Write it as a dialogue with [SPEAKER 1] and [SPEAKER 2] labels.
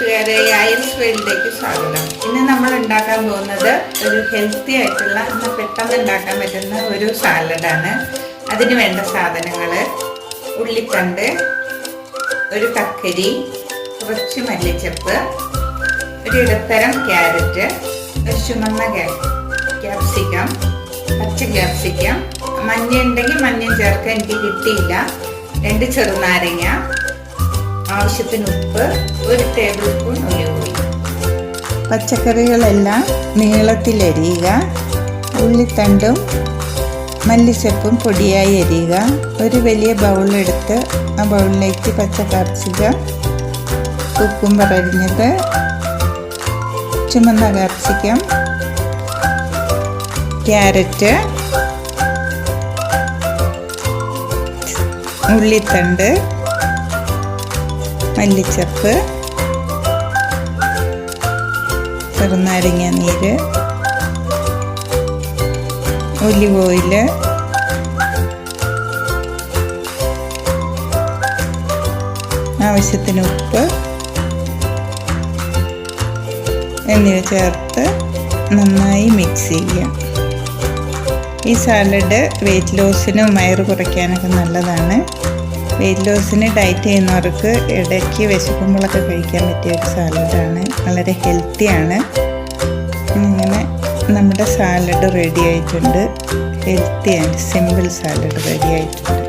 [SPEAKER 1] കൂട്ടുകാരെ, ഐൽസ് വേൾഡിലേക്ക് സ്വാഗതം. ഇന്ന് നമ്മൾ ഉണ്ടാക്കാൻ പോകുന്നത് ഒരു ഹെൽത്തി ആയിട്ടുള്ള, എന്നാൽ പെട്ടെന്ന് ഉണ്ടാക്കാൻ പറ്റുന്ന ഒരു സാലഡാണ്. അതിന് വേണ്ട സാധനങ്ങൾ: ഉള്ളിത്തണ്ട്, ഒരു കക്കരി, കുറച്ച് മല്ലിച്ചപ്പ്, ഒരു ഇടത്തരം ക്യാരറ്റ്, ഒരു ചുമന്ന ക്യാപ്സിക്കം, പച്ച ക്യാപ്സിക്കം, മഞ്ഞ ഉണ്ടെങ്കിൽ മഞ്ഞ ചേർക്കാൻ എനിക്ക് കിട്ടിയില്ല, 2 ചെറുനാരങ്ങ, ആവശ്യത്തിന് ഉപ്പ്, 1 ടേബിൾ സ്പൂൺ ഒലിവ് ഓയിൽ. പച്ചക്കറികളെല്ലാം നീളത്തിലരിയുക. ഉള്ളിത്തണ്ടും മല്ലിച്ചപ്പും പൊടിയായി അരിയുക. ഒരു വലിയ ബൗളെടുത്ത് ആ ബൗളിലേക്ക് പച്ച ക്യാപ്സിക്കം, കുക്കുംബർ അരിഞ്ഞത്, ചുമന്ന ക്യാപ്സിക്കം, ക്യാരറ്റ്, ഉള്ളിത്തണ്ട്, മല്ലിച്ചപ്പ്, ചെറുനാരങ്ങ നീര്, ഒലിവ് ഓയിൽ, ആവശ്യത്തിന് ഉപ്പ് എന്നിവ ചേർത്ത് നന്നായി മിക്സ് ചെയ്യാം. ഈ സാലഡ് വെയിറ്റ് ലോസിനും വയറ് കുറയ്ക്കാനൊക്കെ നല്ലതാണ്. വെയിറ്റ് ലോസിന് ഡയറ്റ് ചെയ്യുന്നവർക്ക് ഇടയ്ക്ക് വിശക്കുമ്പോഴൊക്കെ കഴിക്കാൻ പറ്റിയ ഒരു സാലഡാണ്. വളരെ ഹെൽത്തിയാണ്. ഇങ്ങനെ നമ്മുടെ സാലഡ് റെഡി ആയിട്ടുണ്ട്. Healthy and simple salad ready ആയിട്ടുണ്ട്.